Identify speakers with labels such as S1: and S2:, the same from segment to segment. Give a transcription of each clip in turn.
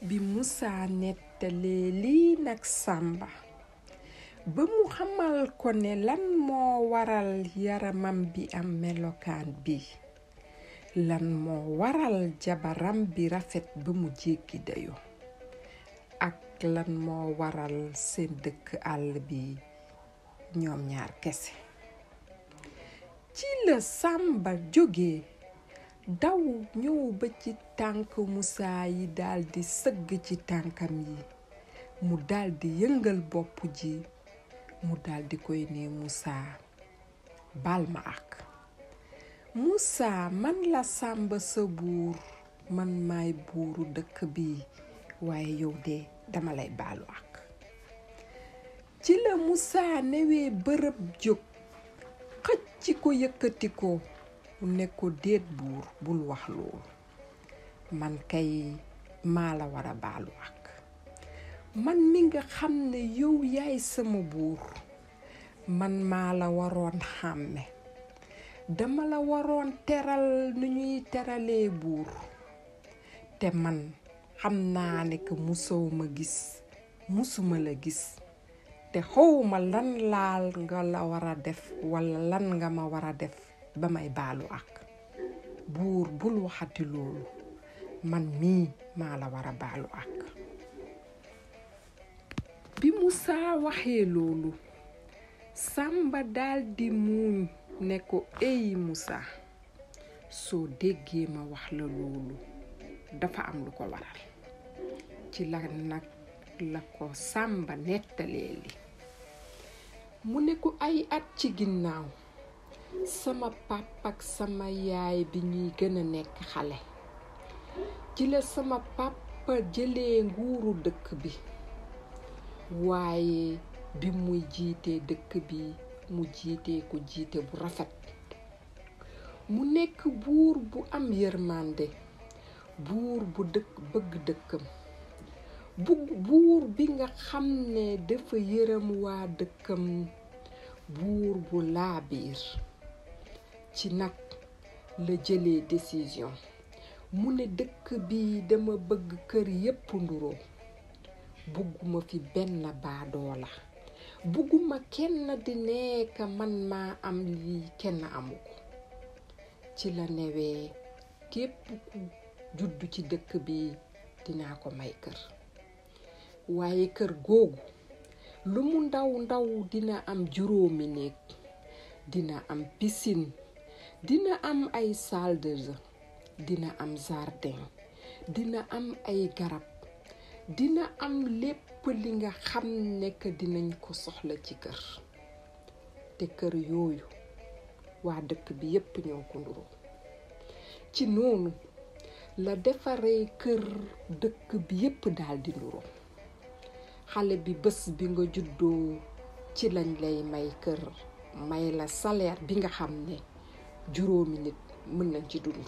S1: bi Musaa nettalee lii nag Sàmba ba mu xamal ko ne lan moo waral yaramam bi am melokaan bi, lan moo waral jabaram bi rafet ba mu jéggi dayo, ak lan moo waral seen dëkk àll bi ñoom ñaar kese. ci la Sàmba jóge daw ñëw ba ci tànk Musaa yi daldi sëgg ci tànkam yi, mu daldi yëngal bopp ji, mu daldi koy ne Musaa baal ma ak. Musaa, man la Sàmba sa buur, man maay buuru dëkk bi, waaye yow de dama lay baalu ak. ci la Musaa newee bërëb jóg xëcc ko yëkkati ko, mu ne ko déet buur, bul wax loolu, man kay maa la war a baalu ak. man mi nga xam ne yow yaay sama buur, man maa la waroon xàmme, dama la waroon teral nu ñuy teralee buur, te man xam naa ne que musuma la gis, te xawma lan laal nga la war a def walla lan nga ma war a def ba may baalu ak. buur bul waxati loolu, man mii maa la war a baalu ak. bi Musaa waxee loolu, Sàmba daldi muuñ ne ko ey Musaa, soo déggee ma wax la loolu dafa am lu ko waral. ci la nag la ko Sàmba nettalee li. mu ne ko ay at ci ginnaaw, sama papa ak sama yaay bi ñuy gën a nekk xale, ci la sama papa jëlee nguuru dëkk bi, waaye bi muy jiitee dëkk bi mu jiitee ko jiite bu rafet. mu nekk buur bu am yërmande, buur bu bëgg dëkkam, buur bi nga xam ne dafa yërëm waa dëkkam, buur bu laabiir. ci nag la jëlee décision, mu ne dëkk bi dama bëgg kër yépp nduroo, bugguma fi benn baadoola, bugguma kenn di nekk man maa am lii kenn amu ko. ci la newee képp ku juddu ci dëkk bi dinaa ko may kër, waaye kër googu lu mu ndaw ndaw dina am 5 néeg, dina am piscine, dina am ay salle de jeu, dina am jardin, dina am ay garab, dina am lépp li nga xam ne que dinañ ko soxla ci kër. te kër yooyu waa dëkk bi yépp ñoo ko nduroo. ci noonu la defaree kër dëkk bi yépp daldi nduroo. xale bi bés bi nga juddoo ci lañ lay may kër, may la salaire bi nga xam ne 5 nit mën nañ ci dund.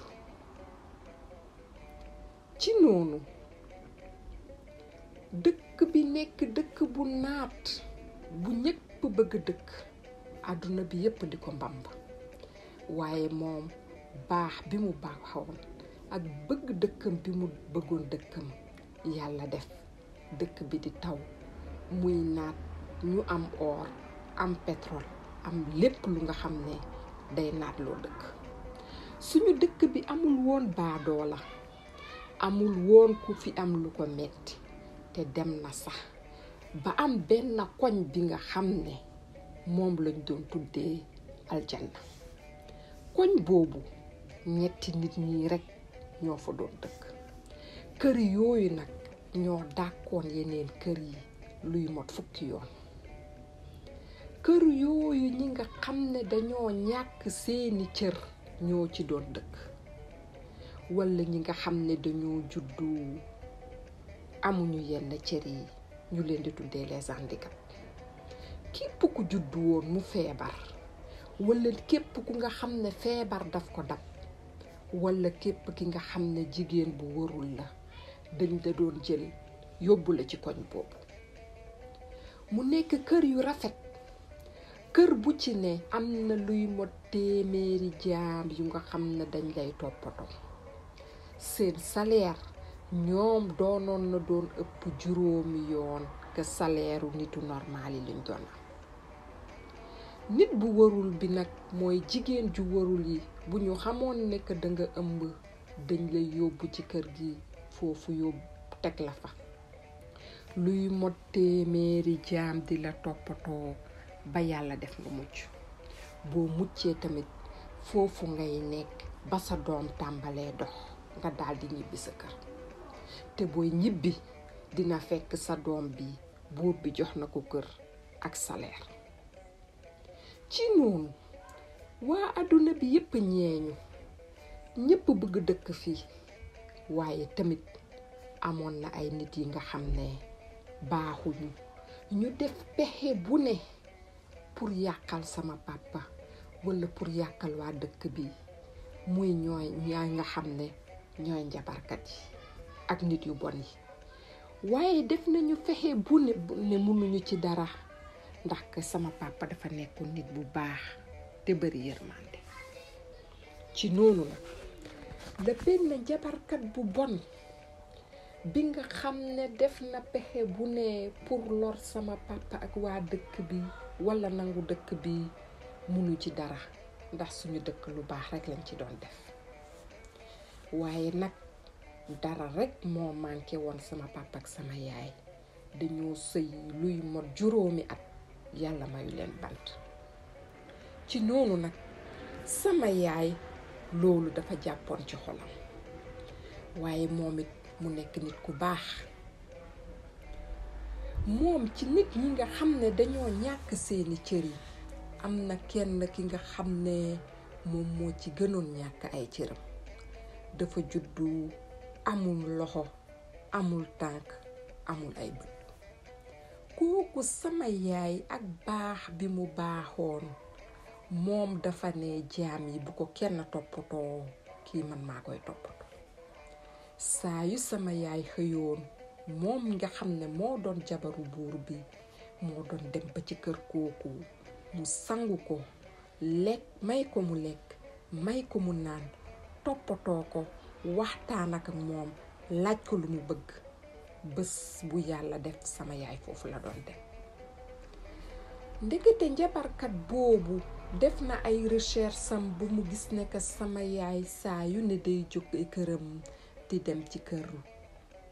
S1: ci noonu dëkk bi nekk dëkk bu naat, bu ñépp bëgg dëkk, àdduna bi yépp di ko mbamb. waaye moom baax bi mu baaxoon ak bëgg dëkkam bi mu bëggoon dëkkam, yàlla def dëkk bi di taw, muy naat, ñu am or, am pétrole, am lépp lu nga xam ne day naat loo dëkk. suñu dëkk bi amul woon baadoola, amul woon ku fi am lu ko metti, te dem na sax ba am benn koñ bi nga xam ne moom lañ doon tuddee aljanna. koñ boobu 3 nit ñi rekk ñoo fa doon dëkk. kër yooyu nag ñoo dàkkoon yeneen kër yi luy mot 10 yoon. kër yooyu ñi nga xam ne dañoo ñàkk seeni cër ñoo ci doon dëkk, walla ñi nga xam ne dañoo juddu amuñu yenn cër yi, ñu leen di tuddee les handicapés. képp ku juddu woon mu feebar, walla képp ku nga xam ne feebar daf ko dab, walla képp ki nga xam ne jigéen bu warul la, dañ la doon jël yóbbu la ci koñ boobu. mu nekk kër yu rafet, kër bu ci ne am na luy mot 100 jaam yu nga xam ne dañ lay toppatoo. seen salaire ñoom doonoon na doon ëpp juróomi yoon que salaire nitu normal yi lañ doon am. nit bu warul bi nag mooy jigéen ju warul yi bu ñu xamoon ne que da nga ëmb dañ lay yóbbu ci kër gi foofu yóbbu teg la fa luy mot téeméeri jaam di la toppatoo ba yàlla def nga mucc. boo muccee tamit foofu ngay nekk ba sa doom tàmbalee dox nga daldi ñibbi sa kër te booy ñibbi dina fekk sa doom bi buur bi jox na ko kër ak salaire. ci noonu waa àdduna bi yépp ñeeñu ñépp bëgg dëkk fii waaye tamit amoon na ay nit yi nga xam ne baaxuñu ñu def pexe bu ne pour yàqal sama papa walla pour yàqal waa dëkk bi muy ñooy nga xam ne ñooy njabarkat yi ak nit yu bon yi. waaye def nañu fexe bu ne mënuñu ci dara ndax sama papa dafa nekkoon nit bu baax te bari yërmande. ci noonu nag la benn njabarkat bu bon bi nga xam ne def na pexe bu ne pour lor sama papa ak waa dëkk bi walla nangu dëkk bi mënu ci dara ndax suñu dëkk lu baax rekk lañ ci doon def. waaye nag dara rekk moo manqué woon sama papa ak sama yaay dañoo sëy luy mot juróomi at yàlla mayu leen bant. ci noonu nag sama yaay loolu dafa jàppoon ci xolam waaye moom it mu nekk nit ku baax. moom ci nit ñi nga xam ne dañoo ñàkk seeni cër yi am na kenn ki nga xam ne moom moo ci gënoon ñàkk ay cëram. dafa juddu amul loxo amul tànk amul ay bët. kooku sama yaay ak baax bi mu baaxoon moom dafa ne jaam yi bu ko kenn toppatoo kii man maa koy toppatoo. saa yu sama yaay xëyoon moom nga xam ne moo doon jabaru buur bi moo doon dem ba ci kër kooku mu sangu ko lekk may ko mu lekk may ko mu naan toppatoo ko waxtaan ak moom laaj ko lu mu bëgg. bés bu yàlla def sama yaay foofu la doon dem. ndekete njabarkat boobu def na ay recherche sam bu mu gis ne que sama yaay saa yu ne day jóge këram di dem ci kër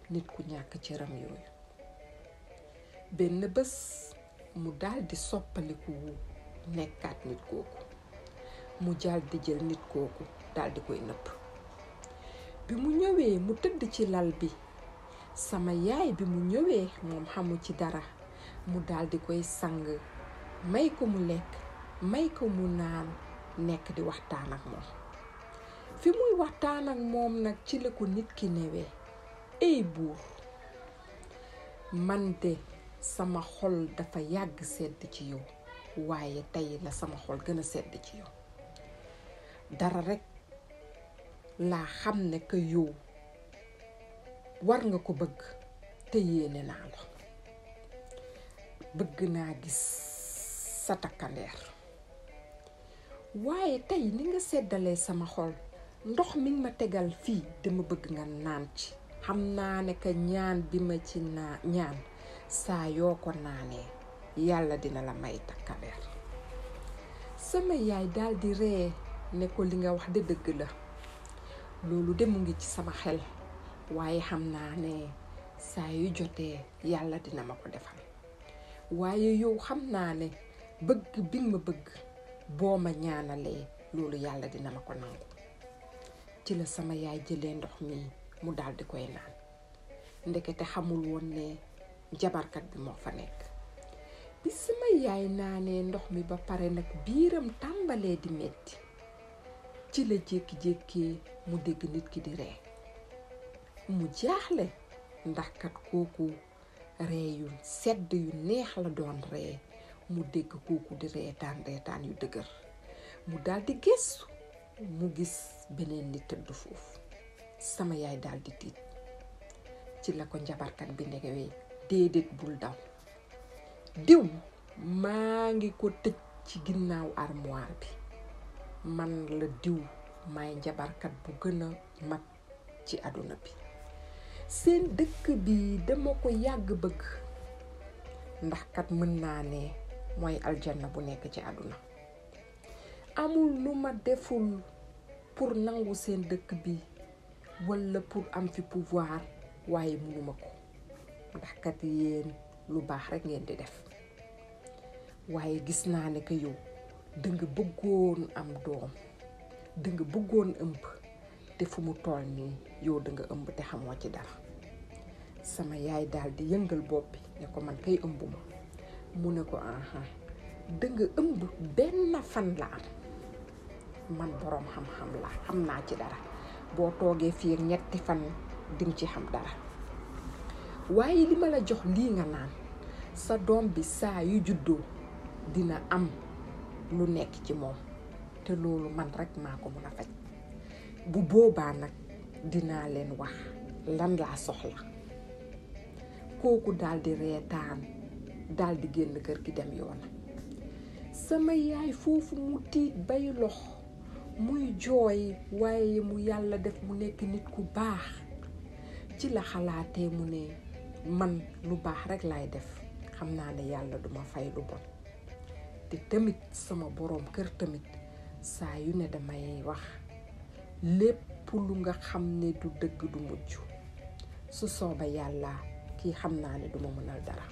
S1: nit ku ñàkk cëram yooyu. benn bés mu daldi soppaliku nekkaat nit kooku mu daldi jël nit kooku daldi koy nëpp. bi mu ñëwee mu tëdd ci lal bi sama yaay bi mu ñëwee moom xamu ci dara mu daldi koy sang may ko mu lekk may ko mu naan nekk di waxtaan ak moom. fi muy waxtaan ak moom nag ci la ko nit ki newee ey buur man de sama xol dafa yàgg sedd ci yow waaye tey la sama xol gën a sedd ci yow. dara rekk laa xam ne que yow war nga ko bëgg te yéene naa la. bëgg naa gis sa takkandeer waaye tey ni nga seddalee sama xol ndox mi ma tegal fii dama bëgg nga naan ci. xam naa ne que ñaan bi ma ci ñaan saa yoo ko naanee yàlla dina la may takkandeer. sama yaay daldi ree ne ko li nga wax de dëgg la loolu de mu ngi ci sama xel waaye xam naa ne saa yu jotee yàlla dina ma ko defal. waaye yow xam naa ne bëgg bi ma bëgg boo ma ñaanalee loolu yàlla dina ma ko nangu. ci la sama yaay jëlee ndox mi mu daldi koy naan. ndekete xamul woon ne jabarkat bi moo fa nekk. bi sama yaay naanee ndox mi ba pare nag biiram tàmbalee di metti ci la jékki-jékki mu dégg nit ki di ree. mu jaaxle ndax kat kooku ree yu sedd yu neex la doon ree. mu dégg kooku di reetaan yu dëgër. mu daldi gëstu mu gis beneen nit tëdd foofu. sama yaay daldi tiit. ci la ko njabarkat bi ndegewee déedéet bul daw. diw maa ngi ko tëj ci ginnaaw armoire bi. man la diw maay njabarkat bu gën a mag ci àdduna bi. seen dëkk bi dama ko yàgg bëgg ndax kat mën naa ne mooy aljanna bu nekk ci àdduna amul lu ma deful pour nangu seen dëkk bi walla pour am fi pouvoir waaye mënuma ko ndax kat yéen lu baax rekk ngeen di def waaye gis naa ne que yow danga bëggoon am doom danga bëggoon ëmb te fu mu toll nii yow danga ëmb te xamoo ci dara sama yaay daal di yëngal bopp bi ne ko man kay ëmbuma mu ne ko danga ëmb benn fan la am man boroom xam-xam la xam naa ci dara boo toogee fii ak 3 fan dinga ci xam dara waaye li ma la jox lii nga naan sa doom bi saa yu juddoo dina am lu nekk ci moom te loolu man rekk maa ko mën a faj bu boobaa nag dinaa leen wax lan laa soxla kooku daldi reetaan daldi génn kër gi dem yoon sama yaay foofu mu tiit bay lox muy jooy waaye mu yàlla def mu nekk nit ku baax ci la xalaatee mu ne man lu baax rekk laay def xam naa ne yàlla duma fay lu bon te tamit sama boroom kër tamit saa yu ne damay wax lépp lu nga xam ne du dëgg du mujj su sooba yàlla kii xam naa ne duma mënal dara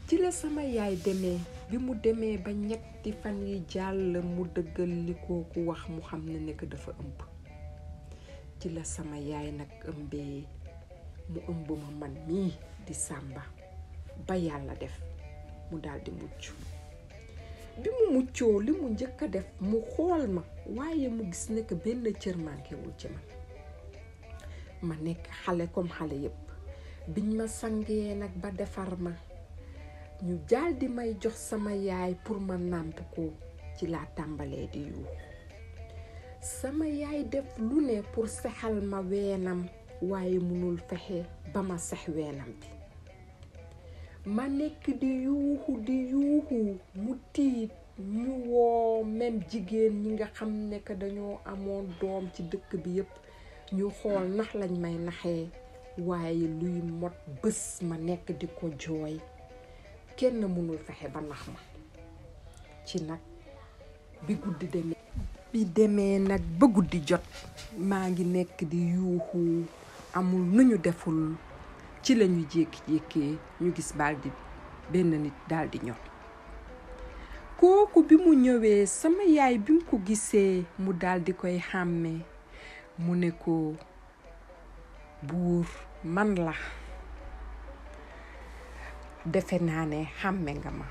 S1: ci la sama yaay demee bi mu demee ba 3 fan yi jàll mu dëggal li kooku wax mu xam ne nekk dafa ëmb ci la sama yaay nag ëmbee mu ëmb ma man mii di Samba ba yàlla def mu daldi mucc bi mu muccoo li mu njëkk a def mu xool ma waaye mu gis ne que benn cër mànkewul ci man ma nekk xale comme xale yépp biñ ma sangee nag ba defar ma ñu daldi may jox sama yaay pour ma nàmp ko ci laa tàmbalee di yuuxu sama yaay def lu ne pour sexal ma weenam waaye mënul fexe ba ma sex weenam bi ma nekk di yuuxu mu tiit ñu woo même jigéen ñi nga xam ne que dañoo amoon doom ci dëkk bi yépp ñu xool nax lañ may naxee waaye luy mot bés ma nekk di ko jooy kenn mënul fexe ba nax ma ci nag bi demee nag ba guddi jot maa ngi nekk di yuuxu amul nu ñu deful ci lañu jékki-jékkee ñu gis benn nit daldi ñëw kooku bi mu ñëwee sama yaay bi mu ko gisee mu daldi koy xàmmee mu ne ko buur man la defe naa ne xàmme nga ma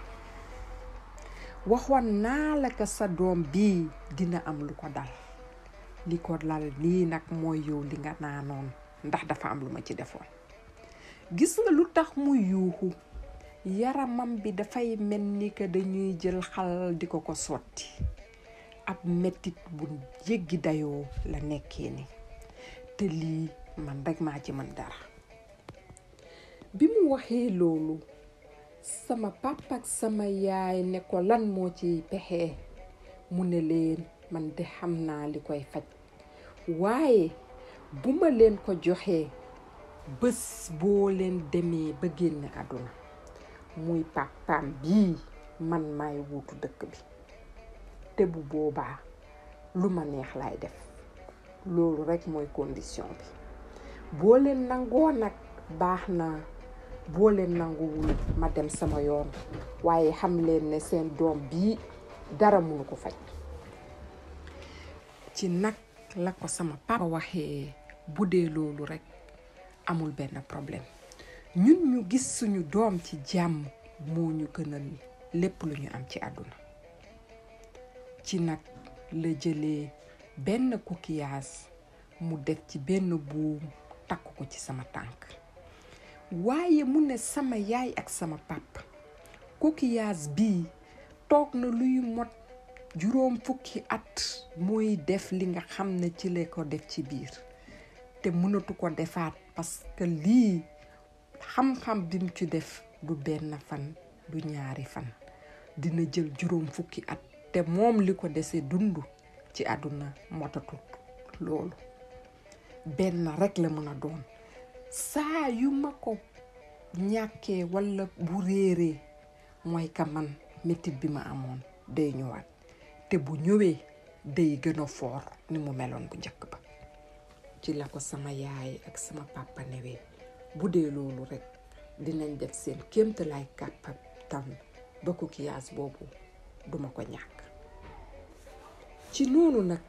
S1: waxoon naa la ko sa doom bii dina am lu ko dal li ko lal lii nag mooy yow li nga naanoon ndax dafa am lu ma ci defoon gis nga lu tax muy yuuxu yaramam bi dafay mel ni que dañuy jël xal di ko sotti ab mettit bu jéggi dayoo la nekkee ni te lii man rek maa ci mën dara bi mu waxee loolu sama papa ak sama yaay ne ko lan moo ci pexe mu ne leen man de xam naa li koy faj waaye bu ma leen ko joxee bés boo leen demee ba génn àdduna muy papaam bii man maay wuutu dëkk bi te bu boobaa lu ma neex laay def loolu rekk mooy condition bi boo leen nangoo nag baax na boo leen nanguwul ma dem sama yoon waaye xam leen ne seen doom bii dara mënu ko faj ci nag la ko sama papa waxee bu dee loolu rekk amul benn problème ñun ñu gis suñu doom ci jàmm moo ñu gënal lépp lu ñu am ci àdduna ci nag la jëlee benn coquillage mu def ci benn buum takk ko ci sama tànk waaye mu ne sama yaay ak sama papa coquillage bii toog na luy mot 40 at muy def li nga xam ne ci la ko def ci biir te mënatu ko defaat parce que lii xam-xam bi mu ci def du benn fan du 2 fan dina jël 40 at te moom li ko dese dund ci àdduna motatut loolu benn rekk la mën a doon saa yu ma ko ñàkkee walla bu réeree mooy ka man métit bi ma amoon day ñëwaat te bu ñëwee day gën a foor ni mu meloon bu njëkk ba. ci la ko sama yaay ak sama papa newee bu dee loolu rekk dinañ def seen kéemtalaay kàttan ba coquillage boobu duma ko ñàkk. ci noonu nag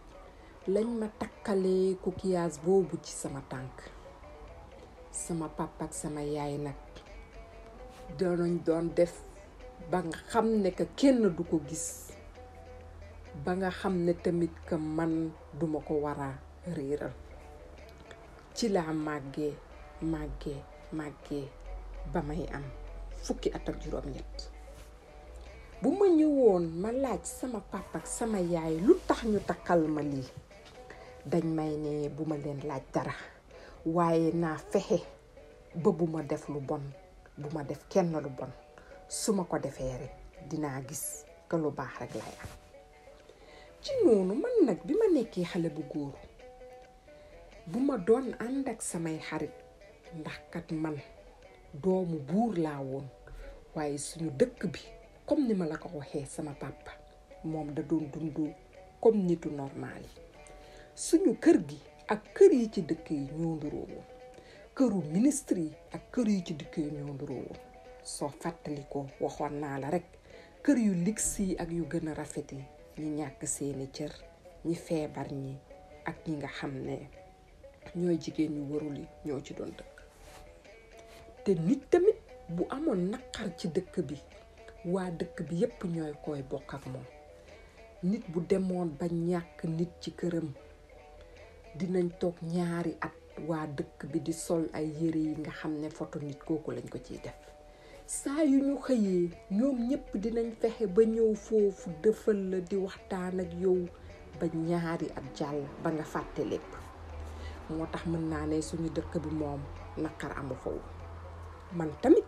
S1: lañ ma takkalee coquillage boobu ci sama tànk. sama papa ak sama yaay nag doon def ba nga xam ne que kenn du ko gis, ba nga xam ne tamit que man duma ko war a réeral. ci laa màggee ba may am fukki at ak juróom-ñett. bu ma ñëwoon ma laaj sama papa ak sama yaay lu tax ñu takkal ma lii, dañ may ne bu ma leen laaj dara, waaye naa fexe ba bu ma def lu bon, bu ma def kenn lu bon. su ma ko defee rek dinaa gis que lu baax rek lay am. ci noonu man nag bi ma nekkee xale bu góor, bu ma doon ànd ak samay xarit, ndax kat man doomu buur laa woon, waaye suñu dëkk bi comme ni ma la ko waxee, sama papa moom da doon dundu comme nitu normal yi. suñu kër gi ak kër yi ci dëkk yi ñoo nduroo woon, këru ministre yi ak kër yi ci dëkk yi ñoo nduroo woon. soo fàttalikoo waxoon naa la rek, kër yu luxe yi ak yu gën a rafet yi, ñi ñàkk seeni cër, ñi feebar ñi ak ñi nga xam ne ñooy jigéen ñu warul yi ñoo ci doon dëkk. te nit tamit bu amoon naqar ci dëkk bi, waa dëkk bi yépp ñooy koy bokk ak moom. nit bu demoon ba ñàkk nit ci këram, dinañ toog ñaari at waa dëkk bi di sol ay yére yi nga xam ne photo nit kooku lañ ko ciy def. saa yu ñu xëyee ñoom ñépp dinañ fexe ba ñëw foofu dëfal la, di waxtaan ak yow ba ñaari at jàll ba nga fàtte lépp. moo tax mën naa ne suñu dëkk bi moom naqar amu fa woon. man tamit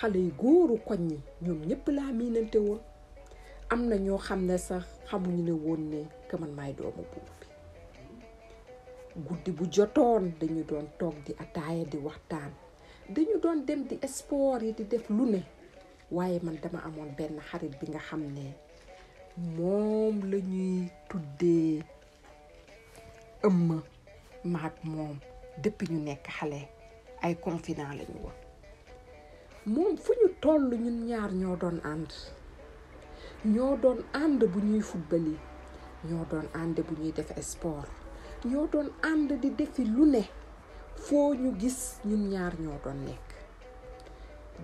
S1: xale yu góoru koñ ñi ñoom ñépp laa miinante woon. am na ñoo xam ne sax xamuñu ne woon ne que man maay doomu buur bi. guddi bu jotoon dañu doon toog di ataaya di waxtaan, dañu doon dem di sport yi di def lu ne. waaye man dama amoon benn xarit bi nga xam ne moom la ñuy tuddee ëmma. maag moom depuis ñu nekk xale ay confident lañu woon. moom fu ñu toll ñun ñaar ñoo doon ànd bu ñuy football yi, ñoo doon ànd bu ñuy def sport, ñoo doon ànd di defi lu ne. foo ñu gis ñun ñaar ñoo doon nekk.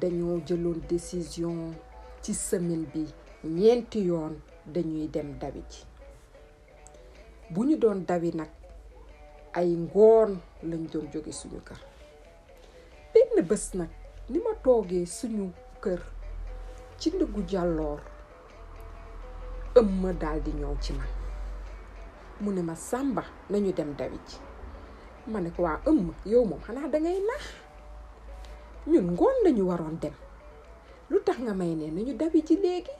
S1: dañoo jëloon décision ci semaine bi 4 yoon dañuy dem dawi ji. bu ñu doon dawi nag ay ngoon lañ doon jóge suñu kër. benn bés nag ni ma toogee suñu kër ci ndëggu jàlloor, ëmma daal di ñëw ci man. mu ne ma Samba nañu dem dawi ji. ma ne ko waa ëmma yow moom xanaa dangay nax, ñun ngoon lañu waroon dem, lu tax nga may ne nañu dawi ji léegi.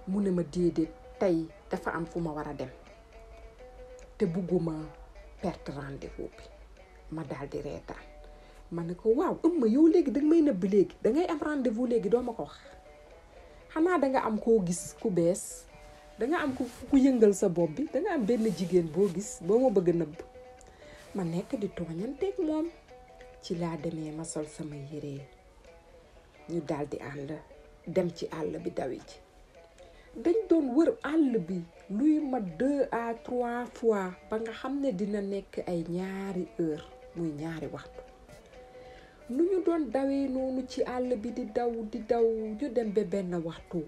S1: mu ne ma déedéet, tey dafa am fu ma war a dem te bugguma perte rendez-vous bi. ma daal di reetaan. ma ne ko waaw ëmma yow léegi danga may nëbb léegi, dangay am rendez-vous léegi doo ma ko wax. xanaa danga am koo gis ku bees, danga am ku yëngal sa bopp bi, danga am benn jigéen boo gis boo ma bëgg a nëbb. ma nekk di tooñanteeg moom. ci laa demee ma sol sama yére, ñu daal di ànd dem ci àll bi dawi ji. dañ doon wër àll bi luy ma 2 à 3 fois ba nga xam ne dina nekk ay 2 heures, muy 2 waxtu. nu ñu doon dawee noonu ci àll bi di daw ñu dem ba benn waxtu,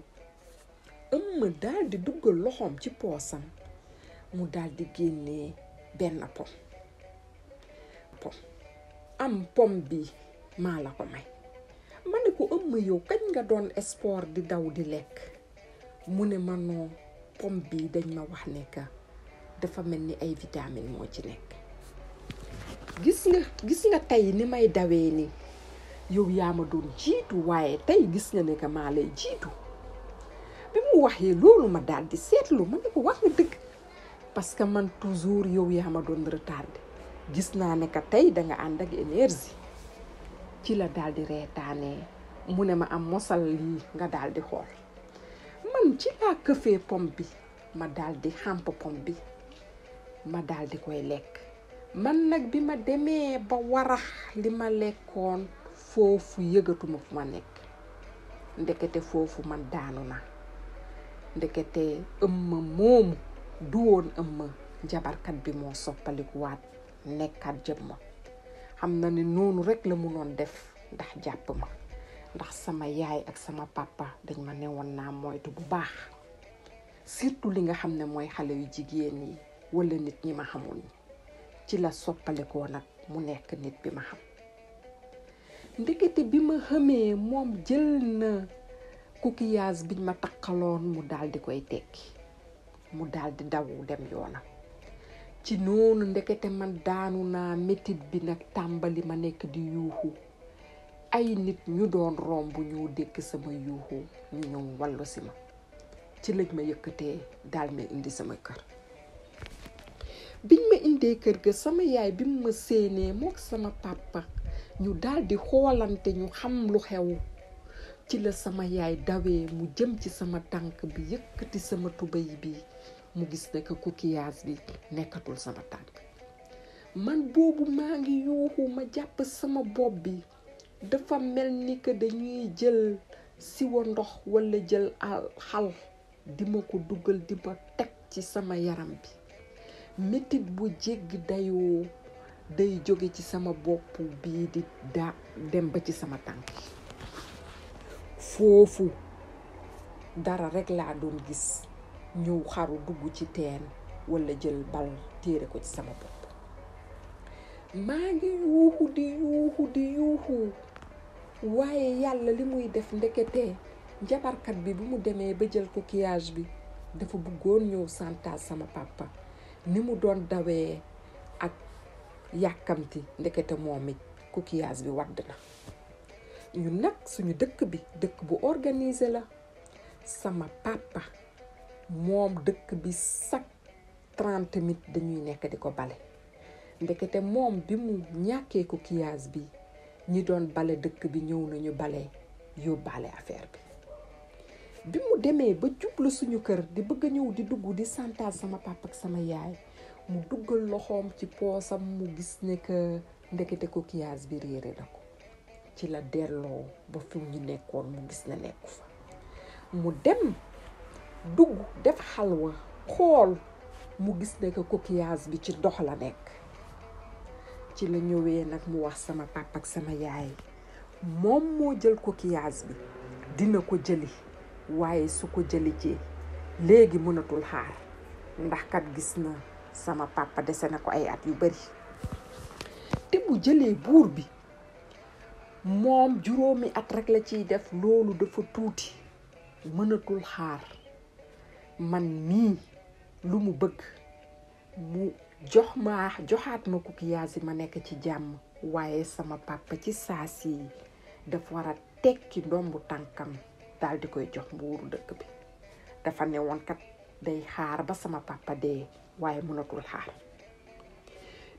S1: ëmma daal di duggal loxoom ci poosam, mu daal di génnee benn pom. am pom bi maa la ko may. ma ne ko ëmma yow kañ nga doon sport di daw di lekk. mu ne ma noo pom bi dañ ma wax ne que dafa mel ni ay vitamine moo ci nekk. gis nga tey ni may dawee ni yow yaa ma doon jiitu, waaye tey gis nga ne que maa lay jiitu. bi mu waxee loolu ma daal di seetlu, ma ne ko wax nga dëgg, parce que man toujours yow yaa ma doon retardé. gis naa ne ka tey danga ànd ak énergie. ci la daal di reetaanee mu ne ma am mosal lii nga daal di xool. man ci laa këfee pom bi ma daal di xàmp pom bi ma daal di koy lekk. man nag bi ma demee ba warax li ma lekkoon foofu yëgatuma fu ma nekk. ndekete foofu man daanu na. ndekete ëmma moomu du woon ëmma, jabarkat bi moo soppalikuwaat nekkaat jëmma. xam na ne noonu rek la munoon def ndax jàpp ma, ndax sama yaay ak sama papa dañ ma newoon naa moytu bu baax, surtout li nga xam ne mooy xale yu jigéen yi wala nit ñi ma xamul. ci la soppalikoo nag mu nekk nit bi ma xam. ndekete bi ma xamee moom jël na coquillage biñ ma takkaloon mu daal di koy tekki, mu daal di daw dem yoonam. ci noonu ndekete man daanu naa, métit bi nag tàmbali ma nekk di yuuxu. ay nit ñu doon romb ñu dégg sama yuuxu ñu ñëw wallu si ma. ci lañ ma yëkkatee daal ma indi sama kër. biñ ma indee kër ga sama yaay bi mu ma séenee mook sama papa ñu daal di xoolante, ñu xam lu xew. ci la sama yaay dawee mu jëm ci sama tànk bi yëkkati sama tubéy bi, mu gis ne que coquillage bi nekkatul sama tànk. man boobu maa ngi yuuxu, ma jàpp sama bopp bi. dafa mel ni que dañuy jël siwo ndox wala jël xal di ma ko dugal di ma teg ci sama yaram bi. métit bu jéggi dayoo day jóge ci sama bopp bii di dem ba ci sama tànk. foofu dara rek laa doon gis, ñëw xaru dugg ci teen wala jël bal téere ko ci sama bopp. maa ngi yuuxu di yuuxu waaye yàlla li muy def, ndekete jabarkat bi bu mu demee ba jël coquillage bi dafa bëggoon ñëw santaas sama papa. ni mu doon dawee ak yàkkamti, ndekete moom it coquillage bi wadd na. ñun nag suñu dëkk bi dëkk bu organisé la. sama papa moom dëkk bi chaque 30 minutes dañuy nekk di ko bale. ndekete moom bi mu ñàkkee coquillage bi, ñi doon bale dëkk bi ñëw nañu bale yóbbaale affaire bi. bi mu demee ba jublu suñu kër di bëgg a ñëw di dugg di santaal sama papa ak sama yaay, mu duggal loxoom ci poosam, mu gis ne que ndekete coquillage bi réere na ko. ci la delloo ba fi ñu nekkoon mu gis ne nekku fa. mu dem dugg def xalwa xool, mu gis ne que coquillage bi ci ndox la nekk. ci la ñëwee nag mu wax sama papa ak sama yaay, moom moo jël coquillage bi, dina ko jëli, waaye su ko jëli ci léegi mënatul xaar, ndax kat gis na sama papa dese na ko ay at yu bari. te bu jëlee buur bi moom juróomi at rek la ciy def, loolu dafa tuuti, mënatul xaar. man mii lu mu bëgg mu joxaat ma coquillage yi ma nekk ci jàmm, waaye sama papa ci saasi dafa war a tekki ndombu tànkam daal di koy jox mbuuru dëkk bi. dafa ne woon kat day xaar ba sama papa dee, waaye mënatul xaar.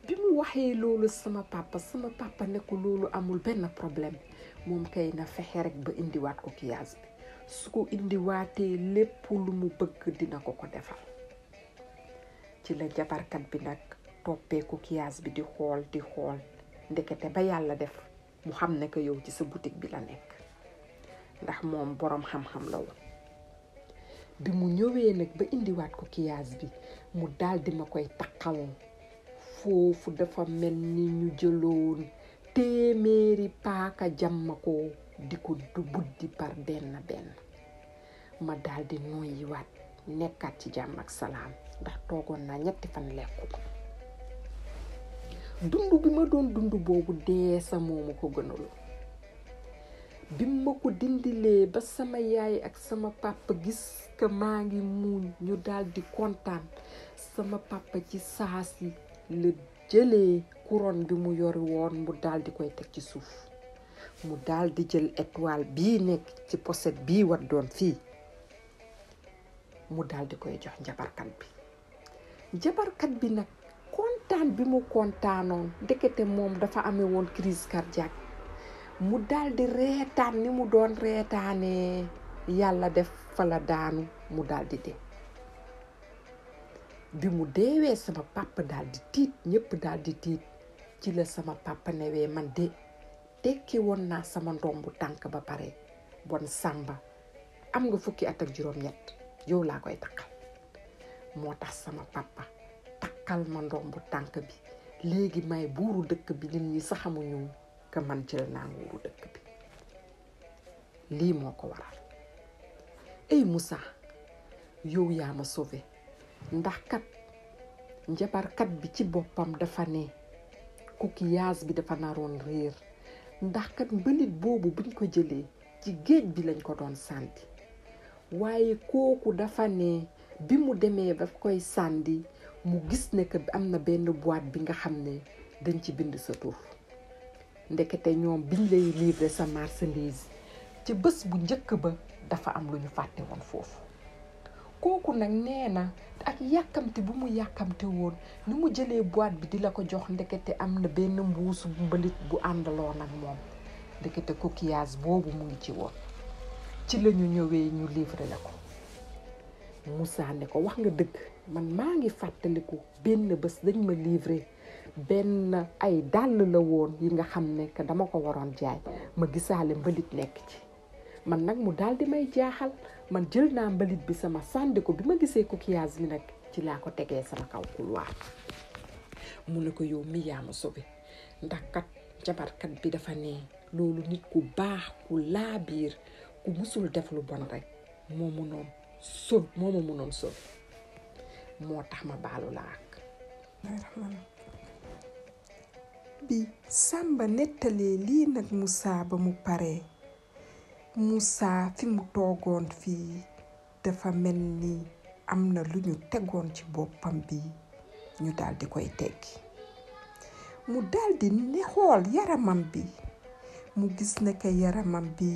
S1: bi mu waxee loolu sama papa ne ko loolu amul benn problème, moom kay na fexe rek ba indiwaat coquillage bi. su ko indiwaatee lépp lu mu bëgg dina ko ko defal. ci la jabarkat bi nag toppee coquillage bi di xool, ndekete ba yàlla def mu xam ne que yow ci sa boutique bi la nekk, ndax moom boroom xam-xam la woon. bi mu ñëwee nag ba indiwaat coquillage bi, mu daal di ma koy takkal. foofu dafa mel ni ñu jëloon téeméeri paaka jàmma ko di ko buddi par benn benn. ma daal di noyyiwaat nekkaat ci jàmm ak salaam, ndax toogoon naa 3 fan lekku. dund bi ma doon dund boobu dee sa moomu ko gënalu. bi ma ko dindilee ba sama yaay ak sama papa gis que maa ngi muuñ, ñu daal di kontaan. sama papa ci saasi la jëlee couronne bi mu yori woon, mu daal di koy teg ci suuf. mu daal di jël étoile bii nekk ci pochette bii war doon fii, mu daal di koy jox jabarkat bi. jabarkat bi nag kontaan kontaan bi mu kontaanoon ndekete moom dafa amee woon crise cardiaque mu daldi reetaan ni mu doon reetaanee yàlla def fa la daanu mu daldi dee. bi mu deewee sama papa daldi tiit, ñëpp daldi tiit. ci la sama papa newee man de tekki woon naa sama ndombu tànk ba pare, bon Samba am nga fukki at ak juróom-ñett, yow laa koy takkal. moo tax sama papa takkal ma ndombu tànk bi, léegi may buuru dëkk bi, nit ñi sax xamuñu que man jël naa nguuru dëkk bi. lii moo ko waral. ey Moussa, yow yaa ma sauvé, ndax kat njabarkat bi ci boppam dafa ne coquillage bi dafa naroon réer, ndax kat mbalit boobu buñ ko jëlee ci géej bi lañ ko doon sànni. waaye kooku dafa ne bi mu demee ba koy sànni mu gis ne que am na benn boîte bi nga xam ne dañ ci bind sa tur. ndekete ñoom biñ lay livrer sa marchandise ci bés bu njëkk ba dafa am lu ñu fàtte woon foofu. kooku nag nee na ak yàkkamte bu mu yàkkamte woon ni mu jëlee boîte bi di la ko jox, ndekete am na benn mbuusu mbalit bu àndaloon ak moom. ndekete coquillage boobu mu ngi ci woon. ci la ñu ñëwee ñu livrer la ko. Moussa ne ko wax nga dëgg, man maa ngi fàttaliku benn bés dañ ma livrer benn ay dàll la woon yi nga xam ne que dama ko waroon jaay, ma gisaale mbalit nekk ci. man nag mu daal di may jaaxal, man jël naa mbalit bi sama sànni ko. bi ma gisee coquillage bi nag ci laa ko tegee sama kaw couloir. mu ne ko yow mi yaa ma sauvé, ndax kat jabarkat bi dafa ne loolu nit ku baax, ku laabiir, ku musul def lu bon rek moo ma mënoon sauvé. moo tax ma baalu la ak.
S2: bi Samba nettalee lii nag Moussa ba mu paree, Moussa fi mu toogoon fii dafa mel ni am na lu ñu tegoon ci boppam bi ñu daldi koy teggi. mu daldi ne xool yaramam bi, mu gis ne que yaramam bi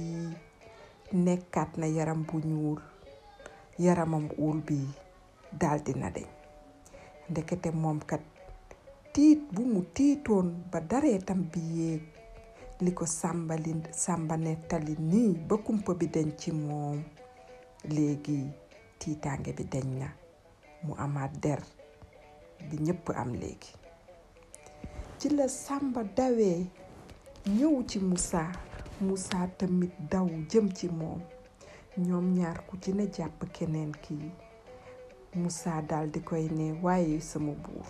S2: nekkaat na yaram bu ñuul, yaramam uul bi daldi na deñ. ndekete moom kat tiit bu mu tiitoon ba dareetam bi yéeg, li ko Samba nettali nii ba kumpa bi deñ ci moom, léegi tiitaange bi deñ na, mu amaat der bi ñëpp am léegi. ci la Samba dawee ñëw ci Moussa tamit daw jëm ci moom. ñoom ñaar ku ci ne jàpp keneen kii. Moussa daldi koy ne waaye sama buur,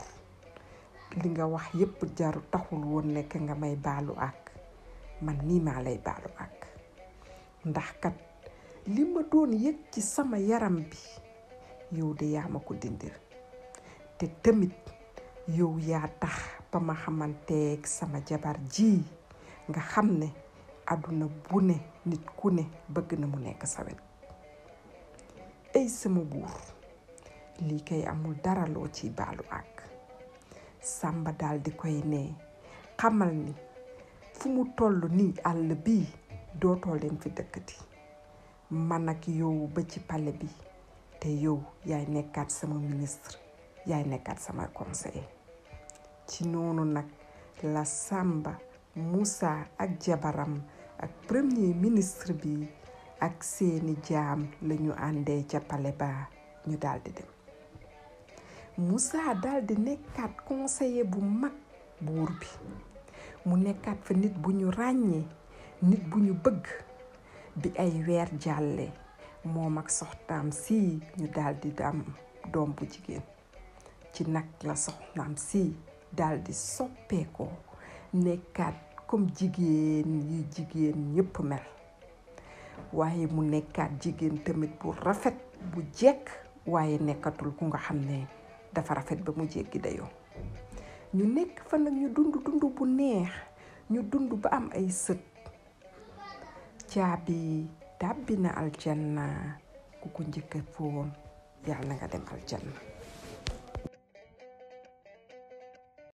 S2: li nga wax yépp jaru taxul woon nekk nga may baalu ak man nii maa lay baalu ak, ndax kat li ma doon yëg ci sama yaram bi yow de yaa ma ko dindil, te tamit yow yaa tax ba ma xamanteeg sama jabar ji nga xam ne àdduna bu ne nit ku ne bëgg na mu nekk sa wet. ay sama buur, lii kay amul dara loo ciy baalu ak. Samba daldi koy ne xamal ni fu mu toll nii àll bii dootoo leen fi dëkkati, man ak yow ba ci palais bi, te yow yaay nekkaat sama ministre, yaay nekkaat sama conseiller. ci noonu nag la Samba, Moussa ak jabaram ak premier ministre bi ak seeni jaam lañu àndee ca palais ba ñu daldi dem. Moussa daldi nekkaat conseiller bu mag buur bi, mu nekkaat fa nit bu ñu ràññee, nit bu ñu bëgg. bi ay weer jàlle moom ak soxnaam si ñu daldi am doom bu jigéen. ci nag la soxnaam si daldi soppeekoo nekkaat comme jigéen ñépp mel, waaye mu nekkaat jigéen tamit bu rafet bu jekk, waaye nekkatul ku nga xam ne dafa rafet ba mu jéggi dayoo. ñu nekk fa nag ñu dund bu neex, ñu dund ba am ay sët. caabi tàbbi na aljanna, ku ko njëkk foon yàlla nga dem aljanna.